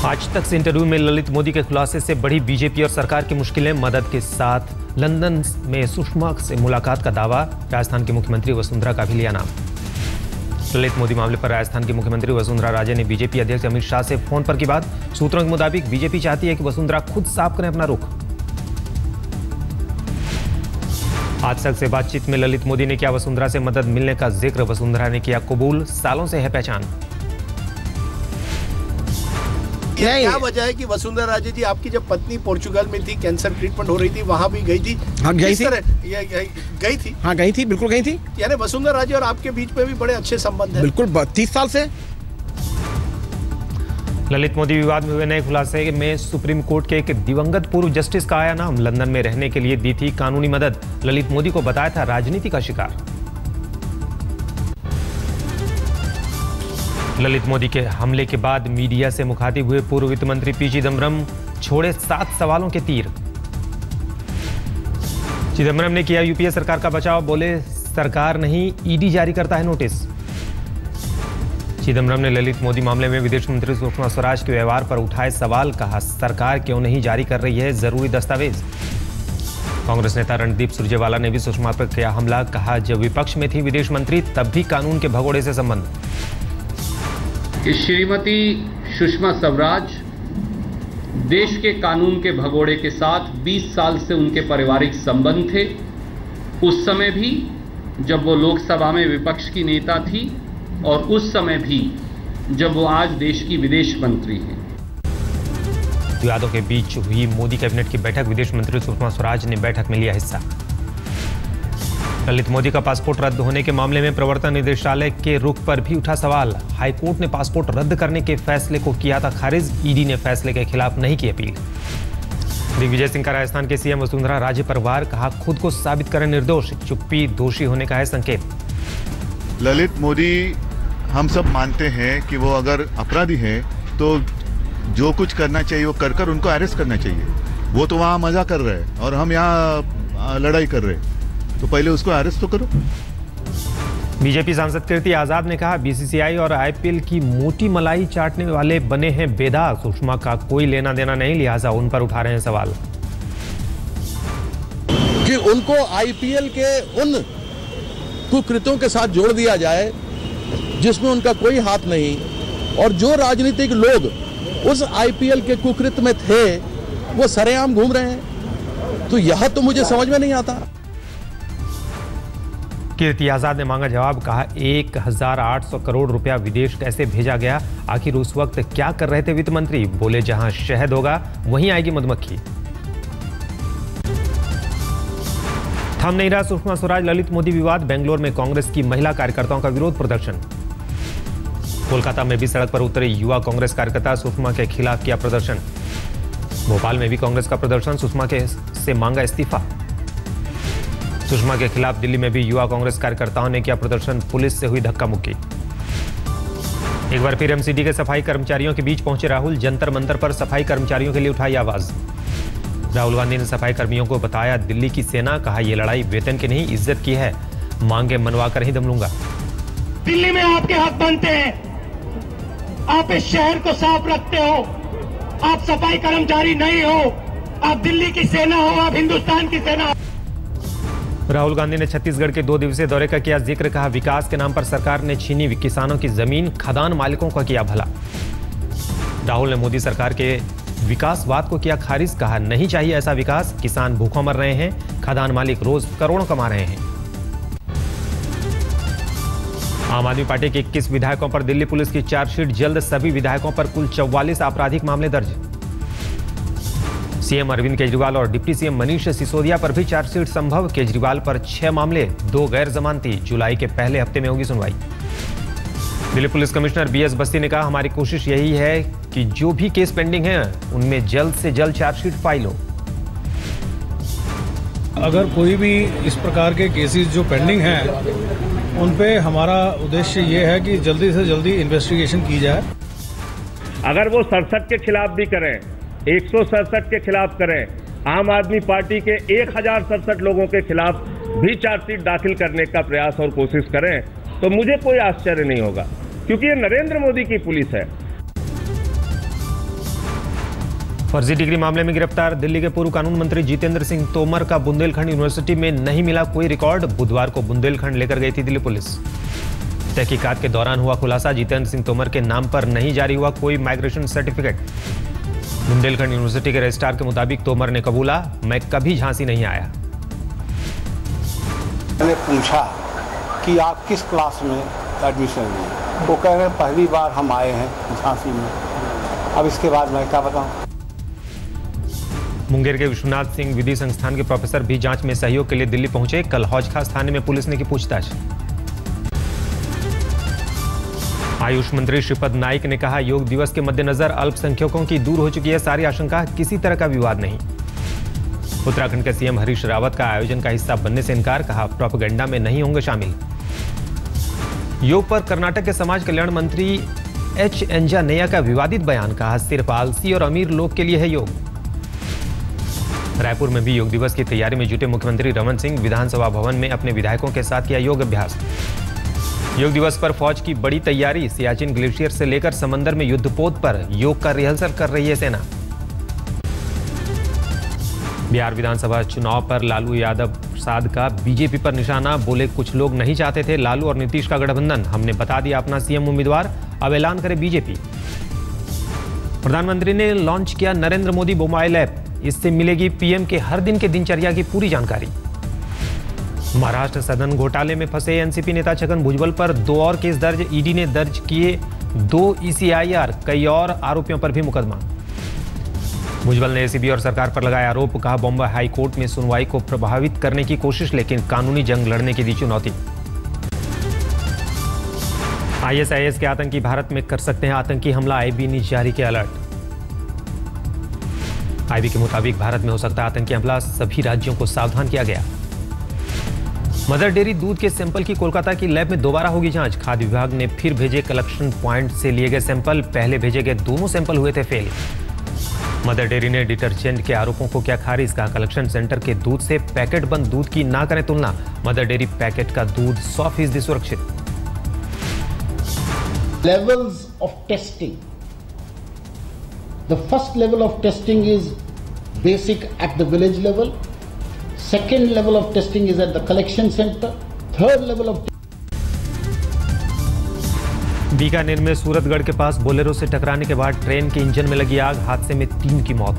आज तक से इंटरव्यू में ललित मोदी के खुलासे से बढ़ी बीजेपी और सरकार की मुश्किलें, मदद के साथ लंदन में सुषमा से मुलाकात का दावा, राजस्थान की मुख्यमंत्री वसुंधरा का भी लिया नाम। ललित मोदी मामले पर राजस्थान की मुख्यमंत्री वसुंधरा राजे ने बीजेपी अध्यक्ष अमित शाह से फोन पर की बात। सूत्रों के मुताबिक बीजेपी चाहती है कि वसुंधरा खुद साफ करें अपना रुख। आज तक से बातचीत में ललित मोदी ने किया वसुंधरा से मदद मिलने का जिक्र, वसुंधरा ने किया कबूल, सालों से है पहचान। क्या वजह है कि वसुंधरा राजे जी, आपकी जब पत्नी पोर्चुगल में थी, कैंसर ट्रीटमेंट हो रही थी, वहां भी गई थी? हाँ गई थी, गई थी। हाँ गई थी, बिल्कुल गई थी। यानी वसुंधरा राजे और आपके बीच में भी बड़े अच्छे संबंध हैं। बिल्कुल 30 साल से। ललित मोदी विवाद में हुए नए खुलासे में सुप्रीम कोर्ट के एक दिवंगत पूर्व जस्टिस का आया नाम। लंदन में रहने के लिए दी थी कानूनी मदद, ललित मोदी को बताया था राजनीति का शिकार। ललित मोदी के हमले के बाद मीडिया से मुखातिब हुए पूर्व वित्त मंत्री पी चिदम्बरम, छोड़े 7 सवालों के तीर। चिदम्बरम ने किया यूपीए सरकार का बचाव, बोले सरकार नहीं ईडी जारी करता है नोटिस। चिदम्बरम ने ललित मोदी मामले में विदेश मंत्री सुषमा स्वराज के व्यवहार पर उठाए सवाल, कहा सरकार क्यों नहीं जारी कर रही है जरूरी दस्तावेज। कांग्रेस नेता रणदीप सुरजेवाला ने भी सुषमा पर किया हमला, कहा जब विपक्ष में थी विदेश मंत्री तब भी कानून के भगोड़े से संबंध। कि श्रीमती सुषमा स्वराज देश के कानून के भगोड़े के साथ 20 साल से उनके पारिवारिक संबंध थे, उस समय भी जब वो लोकसभा में विपक्ष की नेता थी और उस समय भी जब वो आज देश की विदेश मंत्री हैं। विवादों के बीच हुई मोदी कैबिनेट की बैठक, विदेश मंत्री सुषमा स्वराज ने बैठक में लिया हिस्सा। ललित मोदी का पासपोर्ट रद्द होने के मामले में प्रवर्तन निदेशालय के रुख पर भी उठा सवाल। हाईकोर्ट ने पासपोर्ट रद्द करने के फैसले को किया था खारिज, ईडी ने फैसले के खिलाफ नहीं की अपील। दिग्विजय सिंह का राजस्थान के सीएम वसुंधरा राजे पर वार, कहा खुद को साबित करें निर्दोष, चुप्पी दोषी होने का है संकेत। ललित मोदी हम सब मानते हैं कि वो अगर अपराधी हैं तो जो कुछ करना चाहिए वो कर उनको अरेस्ट करना चाहिए। वो तो वहाँ मजा कर रहे हैं और हम यहाँ लड़ाई कर रहे हैं, तो पहले उसको अरेस्ट तो करो। बीजेपी सांसद कीर्ति आजाद ने कहा बीसीसीआई और आईपीएल की मोटी मलाई चाटने वाले बने हैं बेदाग, सुषमा का कोई लेना देना नहीं, लिहाजा उन पर उठा रहे हैं सवाल। कि उनको आईपीएल के उन कुकृत्यों के साथ जोड़ दिया जाए जिसमें उनका कोई हाथ नहीं, और जो राजनीतिक लोग उस आईपीएल के कुकृत्य में थे वो सरेआम घूम रहे हैं, तो यह तो मुझे समझ में नहीं आता। कीर्ति आजाद ने मांगा जवाब, कहा 1800 करोड़ रुपया विदेश कैसे भेजा गया, आखिर उस वक्त क्या कर रहे थे वित्त मंत्री, बोले जहां शहद होगा वहीं आएगी मधुमक्खी। थम नहीं रहा सुषमा स्वराज ललित मोदी विवाद, बेंगलोर में कांग्रेस की महिला कार्यकर्ताओं का विरोध प्रदर्शन। कोलकाता में भी सड़क पर उतरे युवा कांग्रेस कार्यकर्ता, सुषमा के खिलाफ किया प्रदर्शन। भोपाल में भी कांग्रेस का प्रदर्शन, सुषमा से मांगा इस्तीफा। सुषमा के खिलाफ दिल्ली में भी युवा कांग्रेस कार्यकर्ताओं ने किया प्रदर्शन, पुलिस से हुई धक्का मुक्की। एक बार फिर एमसीडी के सफाई कर्मचारियों के बीच पहुंचे राहुल, जंतर मंतर पर सफाई कर्मचारियों के लिए उठाई आवाज। राहुल गांधी ने सफाई कर्मियों को बताया दिल्ली की सेना, कहा यह लड़ाई वेतन की नहीं इज्जत की है, मांगे मनवा कर ही दम लूंगा। दिल्ली में आपके हक बनते हैं, आप इस शहर को साफ रखते हो, आप सफाई कर्मचारी नहीं हो, आप दिल्ली की सेना हो, आप हिंदुस्तान की सेना हो। राहुल गांधी ने छत्तीसगढ़ के 2 दिवसीय दौरे का किया जिक्र, कहा विकास के नाम पर सरकार ने छीनी किसानों की जमीन, खदान मालिकों का किया भला। राहुल ने मोदी सरकार के विकासवाद को किया खारिज, कहा नहीं चाहिए ऐसा विकास, किसान भूखों मर रहे हैं, खदान मालिक रोज करोड़ों कमा रहे हैं। आम आदमी पार्टी के 21 विधायकों पर दिल्ली पुलिस की चार्जशीट, जल्द सभी विधायकों पर कुल 44 आपराधिक मामले दर्ज। सीएम अरविंद केजरीवाल और डिप्टी सीएम मनीष सिसोदिया पर भी चार्जशीट संभव, केजरीवाल पर 6 मामले, 2 गैर जमानती, जुलाई के पहले हफ्ते में होगी सुनवाई। दिल्ली पुलिस कमिश्नर बीएस बस्ती ने कहा हमारी कोशिश यही है कि जो भी केस पेंडिंग है उनमें जल्द से जल्द चार्जशीट फाइल हो। अगर कोई भी इस प्रकार के केसेस जो पेंडिंग हैं उन पे हमारा उद्देश्य ये है कि जल्दी से जल्दी इन्वेस्टिगेशन की जाए। अगर वो 67 के खिलाफ भी करें, 167 के खिलाफ करें, आम आदमी पार्टी के 1067 लोगों के खिलाफ भी चार्जशीट दाखिल करने का प्रयास और कोशिश करें तो मुझे कोई आश्चर्य नहीं होगा, क्योंकि ये नरेंद्र मोदी की पुलिस है। फर्जी डिग्री मामले में गिरफ्तार दिल्ली के पूर्व कानून मंत्री जितेंद्र सिंह तोमर का बुंदेलखंड यूनिवर्सिटी में नहीं मिला कोई रिकॉर्ड। बुधवार को बुंदेलखंड लेकर गई थी दिल्ली पुलिस। तहकीकात के दौरान हुआ खुलासा, जितेंद्र सिंह तोमर के नाम पर नहीं जारी हुआ कोई माइग्रेशन सर्टिफिकेट। बुंदेलखंड यूनिवर्सिटी के रजिस्ट्रार के मुताबिक तोमर ने कबूला, मैं कभी झांसी नहीं आया। मैंने पूछा कि आप किस क्लास में एडमिशन लिए, वो कह रहे हैं पहली बार हम आए हैं झांसी में। अब इसके बाद मैं क्या बताऊं। मुंगेर के विश्वनाथ सिंह विधि संस्थान के प्रोफेसर भी जांच में सहयोग के लिए दिल्ली पहुंचे। कल हौज खास थाने में पुलिस ने की पूछताछ। आयुष मंत्री श्रीपद नाइक ने कहा, योग दिवस के मद्देनजर अल्पसंख्यकों की दूर हो चुकी है सारी आशंका, किसी तरह का विवाद नहीं। उत्तराखंड के सीएम हरीश रावत का आयोजन का हिस्सा बनने से इनकार, कहा प्रोपेगेंडा में नहीं होंगे शामिल। योग पर कर्नाटक के समाज कल्याण मंत्री एच एंजानेया का विवादित बयान, कहा सिर्फ आलसी और अमीर लोग के लिए है योग। रायपुर में भी योग दिवस की तैयारी में जुटे मुख्यमंत्री रमन सिंह विधानसभा भवन में अपने विधायकों के साथ किया योग अभ्यास। योग दिवस पर फौज की बड़ी तैयारी, सियाचिन ग्लेशियर से लेकर समंदर में युद्धपोत पर योग का रिहर्सल कर रही है सेना। बिहार विधानसभा चुनाव पर लालू यादव प्रसाद का बीजेपी पर निशाना, बोले कुछ लोग नहीं चाहते थे लालू और नीतीश का गठबंधन, हमने बता दिया अपना सीएम उम्मीदवार, अब ऐलान करे बीजेपी। प्रधानमंत्री ने लॉन्च किया नरेंद्र मोदी मोबाइल ऐप, इससे मिलेगी पीएम के हर दिन के दिनचर्या की पूरी जानकारी। महाराष्ट्र सदन घोटाले में फंसे एनसीपी नेता छगन भुजबल पर 2 और केस दर्ज, ईडी ने दर्ज किए 2 ECIR, कई और आरोपियों पर भी मुकदमा। भुजबल ने एसीबी और सरकार पर लगाया आरोप, कहा बॉम्बे हाई कोर्ट में सुनवाई को प्रभावित करने की कोशिश, लेकिन कानूनी जंग लड़ने की दी चुनौती। ISIS के आतंकी भारत में कर सकते हैं आतंकी हमला, आईबी ने जारी किया अलर्ट। आईबी के मुताबिक भारत में हो सकता है आतंकी हमला, सभी राज्यों को सावधान किया गया। मदर डेयरी दूध के सैंपल की कोलकाता की लैब में दोबारा होगी जांच, खाद्य विभाग ने फिर भेजे कलेक्शन पॉइंट से लिए गए सैंपल, पहले भेजे गए दोनों सैंपल हुए थे फेल। मदर डेयरी ने डिटर्जेंट के आरोपों को किया खारिज, कहा कलेक्शन सेंटर के दूध से पैकेट बंद दूध की ना करें तुलना, मदर डेयरी पैकेट का दूध 100% सुरक्षित। Levels of testing. The first level of testing is basic at the village level. Second level of testing is at the collection center. Third level of Bikaner में सूरतगढ़ के पास बोलेरो से टकराने के बाद ट्रेन के इंजन में लगी आग, हादसे में 3 की मौत।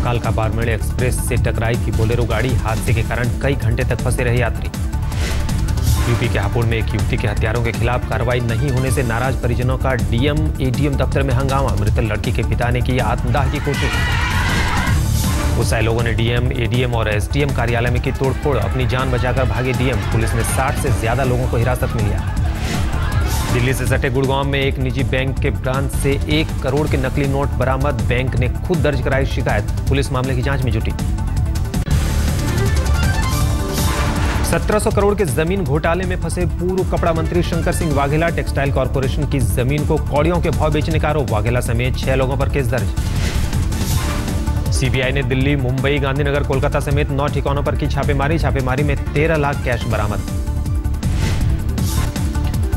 कालका बारमेड़ एक्सप्रेस से टकराई थी बोलेरो गाड़ी, हादसे के कारण कई घंटे तक फंसे रहे यात्री। यूपी के हापुड़ में एक युवती के हत्यारों के खिलाफ कार्रवाई नहीं होने से नाराज परिजनों का डीएम एडीएम दफ्तर में हंगामा, मृतक लड़की के पिता ने की आत्मदाह की कोशिश। गुस्साए लोगों ने डीएम एडीएम और एसडीएम कार्यालय में की तोड़फोड़, अपनी जान बचाकर भागे डीएम, पुलिस ने 60 से ज्यादा लोगों को हिरासत में लिया। दिल्ली से सटे गुड़गांव में एक निजी बैंक के ब्रांच से 1 करोड़ के नकली नोट बरामद, बैंक ने खुद दर्ज कराई शिकायत, पुलिस मामले की जांच में जुटी। 1700 करोड़ के जमीन घोटाले में फंसे पूर्व कपड़ा मंत्री शंकर सिंह वाघेला, टेक्सटाइल कॉर्पोरेशन की जमीन को कौड़ियों के भाव बेचने का आरोप, वाघेला समेत 6 लोगों पर केस दर्ज। सीबीआई ने दिल्ली, मुंबई, गांधीनगर, कोलकाता समेत 9 ठिकानों पर की छापेमारी में 13 लाख कैश बरामद।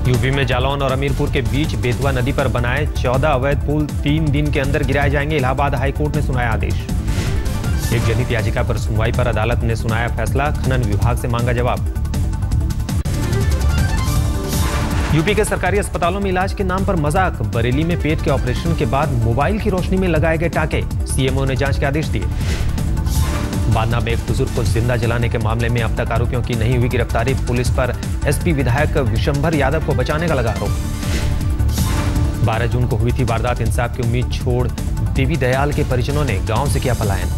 यूपी में जालौन और अमीरपुर के बीच बेतवा नदी पर बनाए 14 अवैध पुल 3 दिन के अंदर गिराए जाएंगे, इलाहाबाद हाईकोर्ट ने सुनाया आदेश। एक जनहित याचिका पर सुनवाई पर अदालत ने सुनाया फैसला, खनन विभाग से मांगा जवाब। यूपी के सरकारी अस्पतालों में इलाज के नाम पर मजाक, बरेली में पेट के ऑपरेशन के बाद मोबाइल की रोशनी में लगाए गए टाके, सीएमओ ने जांच के आदेश दिए। बांदा में एक बुजुर्ग को जिंदा जलाने के मामले में अब तक आरोपियों की नहीं हुई गिरफ्तारी, पुलिस पर एसपी विधायक विशंभर यादव को बचाने का लगा आरोप। 12 जून को हुई थी वारदात, इंसाफ की उम्मीद छोड़ देवी दयाल के परिजनों ने गांव से किया पलायन।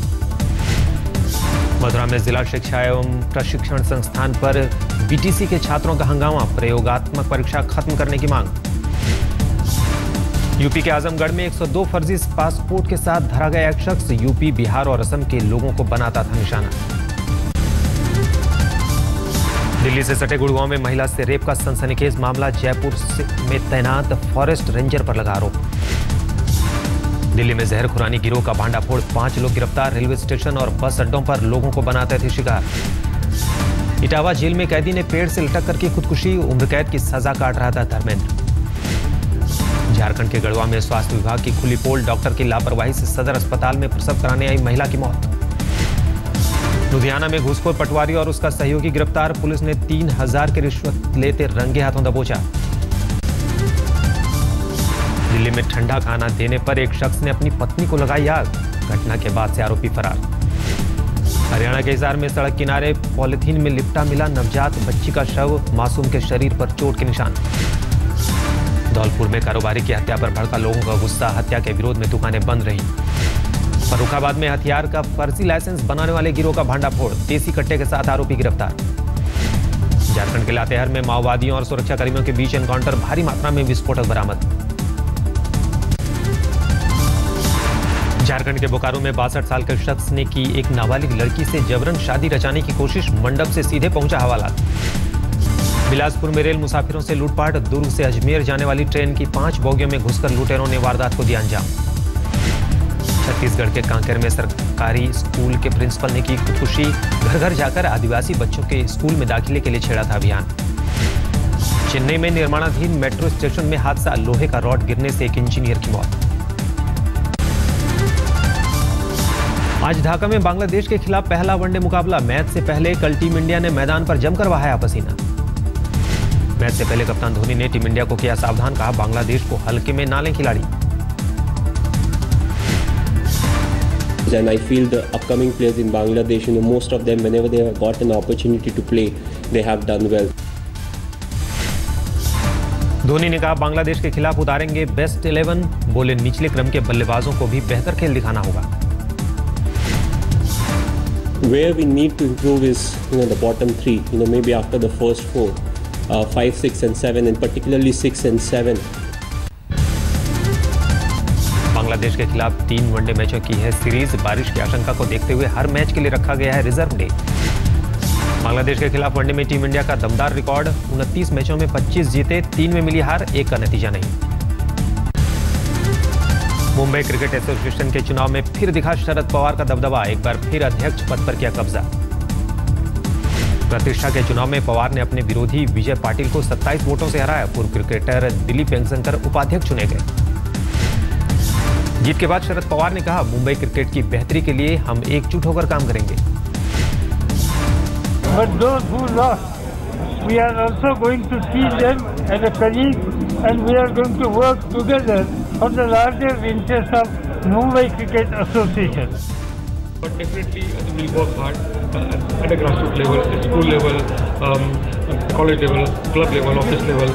मथुरा में जिला शिक्षा एवं प्रशिक्षण संस्थान पर बीटीसी के छात्रों का हंगामा, प्रयोगात्मक परीक्षा खत्म करने की मांग। यूपी के आजमगढ़ में 102 फर्जी पासपोर्ट के साथ धरा गया एक शख्स, यूपी, बिहार और असम के लोगों को बनाता था निशाना। दिल्ली से सटे गुड़गांव में महिला से रेप का सनसनीखेज मामला, जयपुर में तैनात फॉरेस्ट रेंजर पर लगा आरोप। दिल्ली में जहर खुरानी गिरोह का भांडाफोड़, 5 लोग गिरफ्तार, रेलवे स्टेशन और बस अड्डों पर लोगों को बनाते थे शिकार। इटावा जेल में कैदी ने पेड़ से लटक करके खुदकुशी, उम्र कैद की सजा काट रहा था धर्मेंद्र। झारखंड के गढ़वा में स्वास्थ्य विभाग की खुली पोल, डॉक्टर की लापरवाही से सदर अस्पताल में प्रसव कराने आई महिला की मौत। लुधियाना में घूसखोर पटवारी और उसका सहयोगी गिरफ्तार, पुलिस ने 3000 की रिश्वत लेते रंगे हाथों दबोचा। दिल्ली में ठंडा खाना देने पर एक शख्स ने अपनी पत्नी को लगाई आग, घटना के बाद से आरोपी फरार। हरियाणा के हिसार में सड़क किनारे पॉलिथीन में लिपटा मिला नवजात बच्ची का शव, मासूम के शरीर पर चोट के निशान। धौलपुर में कारोबारी की हत्या पर भड़का लोगों का गुस्सा, हत्या के विरोध में दुकानें बंद रही। फर्रुखाबाद में हथियार का फर्जी लाइसेंस बनाने वाले गिरोह का भांडाफोड़, देसी कट्टे के साथ आरोपी गिरफ्तार। झारखंड के लातेहार में माओवादियों और सुरक्षाकर्मियों के बीच एनकाउंटर, भारी मात्रा में विस्फोटक बरामद। झारखंड के बोकारो में 62 साल के शख्स ने की एक नाबालिग लड़की से जबरन शादी रचाने की कोशिश, मंडप से सीधे पहुंचा हवालात। बिलासपुर में रेल मुसाफिरों से लूटपाट, दुर्ग से अजमेर जाने वाली ट्रेन की 5 बोगियों में घुसकर लुटेरों ने वारदात को दिया अंजाम। छत्तीसगढ़ के कांकेर में सरकारी स्कूल के प्रिंसिपल ने की खुदकुशी, घर घर जाकर आदिवासी बच्चों के स्कूल में दाखिले के लिए छेड़ा था अभियान। चेन्नई में निर्माणाधीन मेट्रो स्टेशन में हादसा, लोहे का रॉड गिरने से एक इंजीनियर की मौत। आज ढाका में बांग्लादेश के खिलाफ पहला वनडे मुकाबला, मैच से पहले कल टीम इंडिया ने मैदान पर जमकर बहाया पसीना। मैच से पहले कप्तान धोनी ने टीम इंडिया को किया सावधान, कहा बांग्लादेश को हल्के में ना लें खिलाड़ी। And I feel the upcoming players in Bangladesh, most of them, whenever they have got an opportunity to play, they have done well. Dhoni ने कहा बांग्लादेश के खिलाफ उतारेंगे बेस्ट 11, बोले निचले क्रम के बल्लेबाजों को भी बेहतर खेल दिखाना होगा। Where we need to improve is, the bottom 3. Maybe after the first 4, 5, 6, and 7, and particularly 6 and 7. Bangladesh के खिलाफ 3 वनडे मैचों की है सीरीज, बारिश की आशंका को देखते हुए हर मैच के लिए रखा गया है रिजर्व डे। बांग्लादेश के खिलाफ वनडे में टीम इंडिया का दमदार रिकॉर्ड, 29 मैचों में 25 जीते, 3 में मिली हार, 1 का नतीजा नहीं। मुंबई क्रिकेट एसोसिएशन के चुनाव में फिर दिखा शरद पवार का दबदबा, एक बार फिर अध्यक्ष पद पर किया कब्जा। प्रतिष्ठा के चुनाव में पवार ने अपने विरोधी विजय पाटिल को 27 वोटों से हराया। पूर्व क्रिकेटर दिलीप वेंगसरकर उपाध्यक्ष चुने गए। जीत के बाद शरद पवार ने कहा मुंबई क्रिकेट की बेहतरी के लिए हम एकजुट होकर काम करेंगे। But those who lost, we are also going to see them as a colleague, and we are going to work together for the larger interest of Mumbai Cricket Association. But definitely we work hard at a grassroots level, at school level, college level, club level, office level.